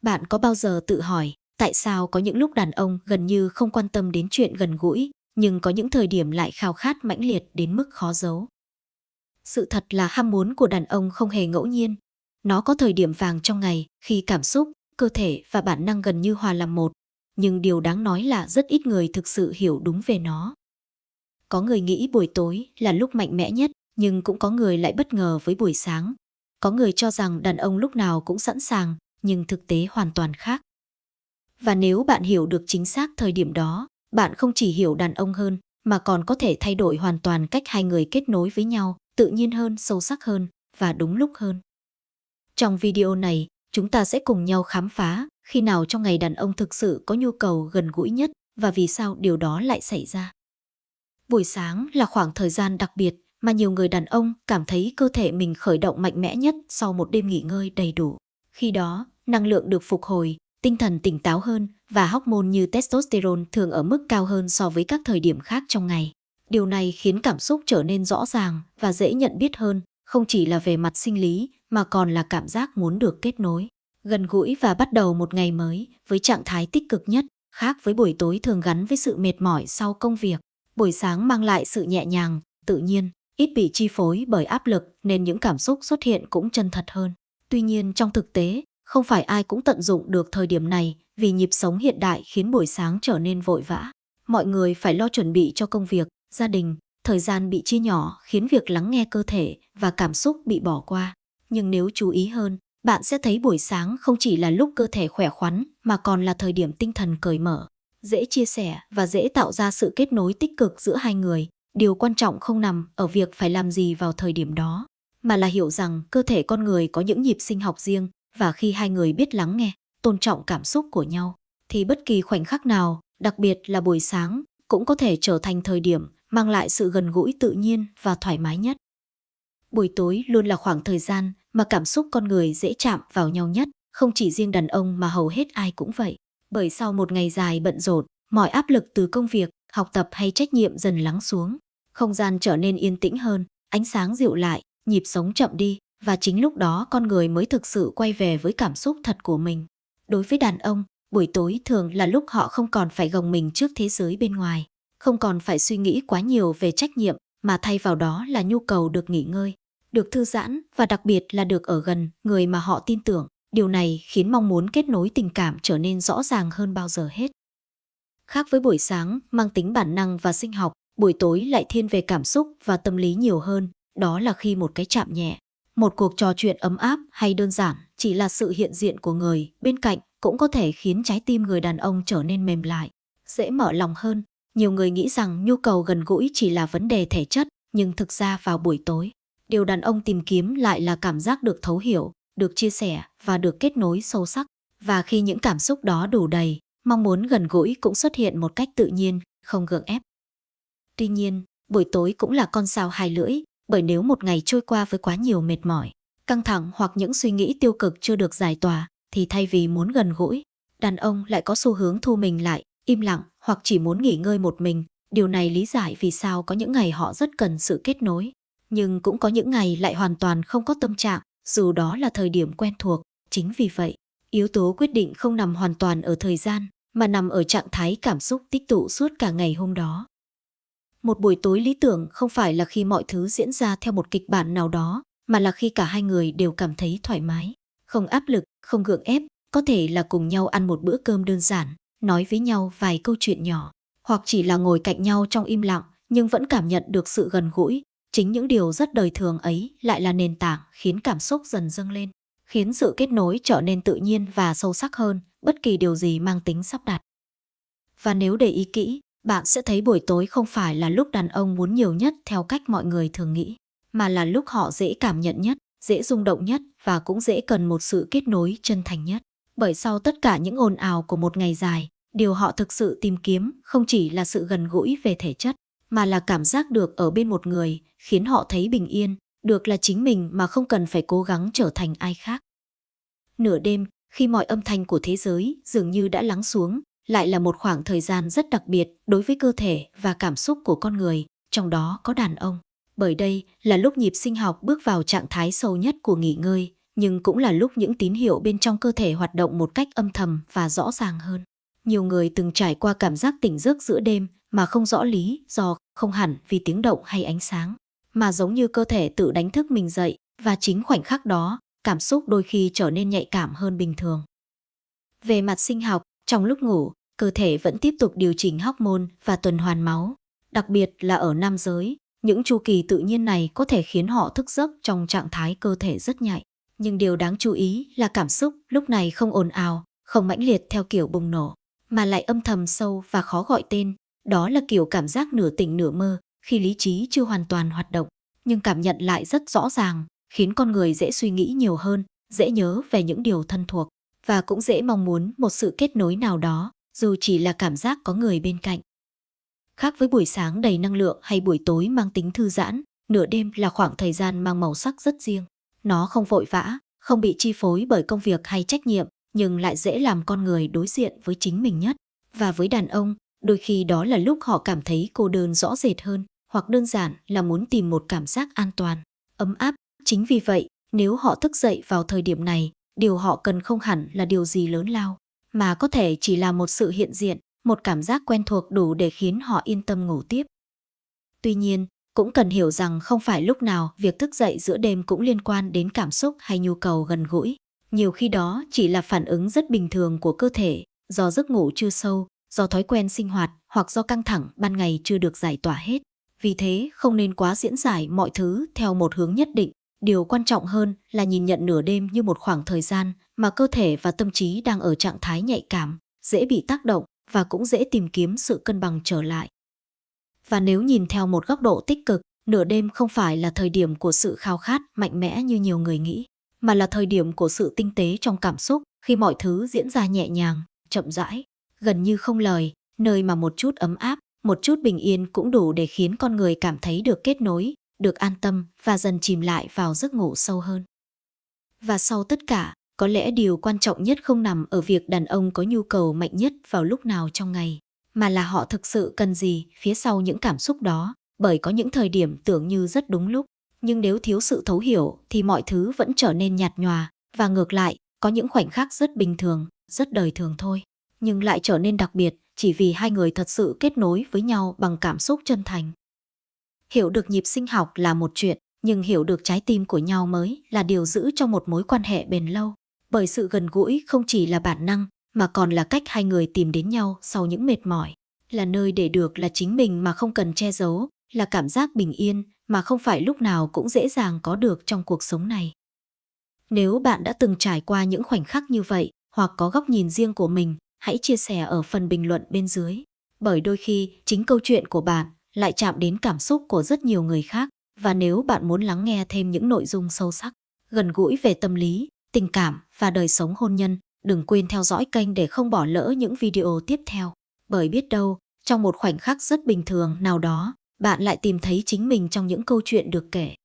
Bạn có bao giờ tự hỏi, tại sao có những lúc đàn ông gần như không quan tâm đến chuyện gần gũi, nhưng có những thời điểm lại khao khát mãnh liệt đến mức khó giấu? Sự thật là ham muốn của đàn ông không hề ngẫu nhiên. Nó có thời điểm vàng trong ngày, khi cảm xúc, cơ thể và bản năng gần như hòa làm một. Nhưng điều đáng nói là rất ít người thực sự hiểu đúng về nó. Có người nghĩ buổi tối là lúc mạnh mẽ nhất, nhưng cũng có người lại bất ngờ với buổi sáng. Có người cho rằng đàn ông lúc nào cũng sẵn sàng, nhưng thực tế hoàn toàn khác. Và nếu bạn hiểu được chính xác thời điểm đó, bạn không chỉ hiểu đàn ông hơn, mà còn có thể thay đổi hoàn toàn cách hai người kết nối với nhau, tự nhiên hơn, sâu sắc hơn và đúng lúc hơn. Trong video này, chúng ta sẽ cùng nhau khám phá khi nào trong ngày đàn ông thực sự có nhu cầu gần gũi nhất và vì sao điều đó lại xảy ra. Buổi sáng là khoảng thời gian đặc biệt mà nhiều người đàn ông cảm thấy cơ thể mình khởi động mạnh mẽ nhất sau một đêm nghỉ ngơi đầy đủ. Khi đó, năng lượng được phục hồi, tinh thần tỉnh táo hơn và hormone như testosterone thường ở mức cao hơn so với các thời điểm khác trong ngày. Điều này khiến cảm xúc trở nên rõ ràng và dễ nhận biết hơn, không chỉ là về mặt sinh lý mà còn là cảm giác muốn được kết nối, gần gũi và bắt đầu một ngày mới với trạng thái tích cực nhất, khác với buổi tối thường gắn với sự mệt mỏi sau công việc. Buổi sáng mang lại sự nhẹ nhàng, tự nhiên, ít bị chi phối bởi áp lực nên những cảm xúc xuất hiện cũng chân thật hơn. Tuy nhiên trong thực tế, không phải ai cũng tận dụng được thời điểm này vì nhịp sống hiện đại khiến buổi sáng trở nên vội vã. Mọi người phải lo chuẩn bị cho công việc, gia đình, thời gian bị chia nhỏ khiến việc lắng nghe cơ thể và cảm xúc bị bỏ qua. Nhưng nếu chú ý hơn, bạn sẽ thấy buổi sáng không chỉ là lúc cơ thể khỏe khoắn mà còn là thời điểm tinh thần cởi mở, dễ chia sẻ và dễ tạo ra sự kết nối tích cực giữa hai người. Điều quan trọng không nằm ở việc phải làm gì vào thời điểm đó, mà là hiểu rằng cơ thể con người có những nhịp sinh học riêng và khi hai người biết lắng nghe, tôn trọng cảm xúc của nhau, thì bất kỳ khoảnh khắc nào, đặc biệt là buổi sáng, cũng có thể trở thành thời điểm mang lại sự gần gũi tự nhiên và thoải mái nhất. Buổi tối luôn là khoảng thời gian mà cảm xúc con người dễ chạm vào nhau nhất, không chỉ riêng đàn ông mà hầu hết ai cũng vậy. Bởi sau một ngày dài bận rộn, mọi áp lực từ công việc, học tập hay trách nhiệm dần lắng xuống. Không gian trở nên yên tĩnh hơn, ánh sáng dịu lại, nhịp sống chậm đi, và chính lúc đó con người mới thực sự quay về với cảm xúc thật của mình. Đối với đàn ông, buổi tối thường là lúc họ không còn phải gồng mình trước thế giới bên ngoài, không còn phải suy nghĩ quá nhiều về trách nhiệm, mà thay vào đó là nhu cầu được nghỉ ngơi, được thư giãn và đặc biệt là được ở gần người mà họ tin tưởng. Điều này khiến mong muốn kết nối tình cảm trở nên rõ ràng hơn bao giờ hết. Khác với buổi sáng mang tính bản năng và sinh học, buổi tối lại thiên về cảm xúc và tâm lý nhiều hơn. Đó là khi một cái chạm nhẹ, một cuộc trò chuyện ấm áp hay đơn giản chỉ là sự hiện diện của người bên cạnh cũng có thể khiến trái tim người đàn ông trở nên mềm lại, dễ mở lòng hơn. Nhiều người nghĩ rằng nhu cầu gần gũi chỉ là vấn đề thể chất, nhưng thực ra vào buổi tối, điều đàn ông tìm kiếm lại là cảm giác được thấu hiểu, được chia sẻ và được kết nối sâu sắc. Và khi những cảm xúc đó đủ đầy, mong muốn gần gũi cũng xuất hiện một cách tự nhiên, không gượng ép. Tuy nhiên, buổi tối cũng là con dao hai lưỡi, bởi nếu một ngày trôi qua với quá nhiều mệt mỏi, căng thẳng hoặc những suy nghĩ tiêu cực chưa được giải tỏa, thì thay vì muốn gần gũi, đàn ông lại có xu hướng thu mình lại, im lặng hoặc chỉ muốn nghỉ ngơi một mình. Điều này lý giải vì sao có những ngày họ rất cần sự kết nối, nhưng cũng có những ngày lại hoàn toàn không có tâm trạng, dù đó là thời điểm quen thuộc. Chính vì vậy, yếu tố quyết định không nằm hoàn toàn ở thời gian, mà nằm ở trạng thái cảm xúc tích tụ suốt cả ngày hôm đó. Một buổi tối lý tưởng không phải là khi mọi thứ diễn ra theo một kịch bản nào đó, mà là khi cả hai người đều cảm thấy thoải mái, không áp lực, không gượng ép, có thể là cùng nhau ăn một bữa cơm đơn giản, nói với nhau vài câu chuyện nhỏ, hoặc chỉ là ngồi cạnh nhau trong im lặng nhưng vẫn cảm nhận được sự gần gũi. Chính những điều rất đời thường ấy lại là nền tảng khiến cảm xúc dần dâng lên, khiến sự kết nối trở nên tự nhiên và sâu sắc hơn bất kỳ điều gì mang tính sắp đặt. Và nếu để ý kỹ, bạn sẽ thấy buổi tối không phải là lúc đàn ông muốn nhiều nhất theo cách mọi người thường nghĩ, mà là lúc họ dễ cảm nhận nhất, dễ rung động nhất và cũng dễ cần một sự kết nối chân thành nhất. Bởi sau tất cả những ồn ào của một ngày dài, điều họ thực sự tìm kiếm không chỉ là sự gần gũi về thể chất, mà là cảm giác được ở bên một người, khiến họ thấy bình yên, được là chính mình mà không cần phải cố gắng trở thành ai khác. Nửa đêm, khi mọi âm thanh của thế giới dường như đã lắng xuống, lại là một khoảng thời gian rất đặc biệt đối với cơ thể và cảm xúc của con người, trong đó có đàn ông. Bởi đây là lúc nhịp sinh học bước vào trạng thái sâu nhất của nghỉ ngơi, nhưng cũng là lúc những tín hiệu bên trong cơ thể hoạt động một cách âm thầm và rõ ràng hơn. Nhiều người từng trải qua cảm giác tỉnh giấc giữa đêm mà không rõ lý do, không hẳn vì tiếng động hay ánh sáng, mà giống như cơ thể tự đánh thức mình dậy, và chính khoảnh khắc đó, cảm xúc đôi khi trở nên nhạy cảm hơn bình thường. Về mặt sinh học, trong lúc ngủ, cơ thể vẫn tiếp tục điều chỉnh hormone và tuần hoàn máu. Đặc biệt là ở nam giới, những chu kỳ tự nhiên này có thể khiến họ thức giấc trong trạng thái cơ thể rất nhạy. Nhưng điều đáng chú ý là cảm xúc lúc này không ồn ào, không mãnh liệt theo kiểu bùng nổ, mà lại âm thầm sâu và khó gọi tên. Đó là kiểu cảm giác nửa tỉnh nửa mơ, khi lý trí chưa hoàn toàn hoạt động, nhưng cảm nhận lại rất rõ ràng, khiến con người dễ suy nghĩ nhiều hơn, dễ nhớ về những điều thân thuộc, và cũng dễ mong muốn một sự kết nối nào đó, dù chỉ là cảm giác có người bên cạnh. Khác với buổi sáng đầy năng lượng hay buổi tối mang tính thư giãn, nửa đêm là khoảng thời gian mang màu sắc rất riêng. Nó không vội vã, không bị chi phối bởi công việc hay trách nhiệm, nhưng lại dễ làm con người đối diện với chính mình nhất. Và với đàn ông, đôi khi đó là lúc họ cảm thấy cô đơn rõ rệt hơn, hoặc đơn giản là muốn tìm một cảm giác an toàn, ấm áp. Chính vì vậy, nếu họ thức dậy vào thời điểm này, điều họ cần không hẳn là điều gì lớn lao, mà có thể chỉ là một sự hiện diện, một cảm giác quen thuộc đủ để khiến họ yên tâm ngủ tiếp. Tuy nhiên, cũng cần hiểu rằng không phải lúc nào việc thức dậy giữa đêm cũng liên quan đến cảm xúc hay nhu cầu gần gũi. Nhiều khi đó chỉ là phản ứng rất bình thường của cơ thể, do giấc ngủ chưa sâu, do thói quen sinh hoạt hoặc do căng thẳng ban ngày chưa được giải tỏa hết. Vì thế, không nên quá diễn giải mọi thứ theo một hướng nhất định. Điều quan trọng hơn là nhìn nhận nửa đêm như một khoảng thời gian mà cơ thể và tâm trí đang ở trạng thái nhạy cảm, dễ bị tác động và cũng dễ tìm kiếm sự cân bằng trở lại. Và nếu nhìn theo một góc độ tích cực, nửa đêm không phải là thời điểm của sự khao khát mạnh mẽ như nhiều người nghĩ, mà là thời điểm của sự tinh tế trong cảm xúc, khi mọi thứ diễn ra nhẹ nhàng, chậm rãi, gần như không lời, nơi mà một chút ấm áp, một chút bình yên cũng đủ để khiến con người cảm thấy được kết nối, được an tâm và dần chìm lại vào giấc ngủ sâu hơn. Và sau tất cả, có lẽ điều quan trọng nhất không nằm ở việc đàn ông có nhu cầu mạnh nhất vào lúc nào trong ngày, mà là họ thực sự cần gì phía sau những cảm xúc đó, bởi có những thời điểm tưởng như rất đúng lúc, nhưng nếu thiếu sự thấu hiểu thì mọi thứ vẫn trở nên nhạt nhòa, và ngược lại, có những khoảnh khắc rất bình thường, rất đời thường thôi, nhưng lại trở nên đặc biệt chỉ vì hai người thật sự kết nối với nhau bằng cảm xúc chân thành. Hiểu được nhịp sinh học là một chuyện, nhưng hiểu được trái tim của nhau mới là điều giữ cho một mối quan hệ bền lâu. Bởi sự gần gũi không chỉ là bản năng, mà còn là cách hai người tìm đến nhau sau những mệt mỏi, là nơi để được là chính mình mà không cần che giấu, là cảm giác bình yên mà không phải lúc nào cũng dễ dàng có được trong cuộc sống này. Nếu bạn đã từng trải qua những khoảnh khắc như vậy, hoặc có góc nhìn riêng của mình, hãy chia sẻ ở phần bình luận bên dưới. Bởi đôi khi, chính câu chuyện của bạn lại chạm đến cảm xúc của rất nhiều người khác. Và nếu bạn muốn lắng nghe thêm những nội dung sâu sắc, gần gũi về tâm lý, tình cảm và đời sống hôn nhân, đừng quên theo dõi kênh để không bỏ lỡ những video tiếp theo. Bởi biết đâu, trong một khoảnh khắc rất bình thường nào đó, bạn lại tìm thấy chính mình trong những câu chuyện được kể.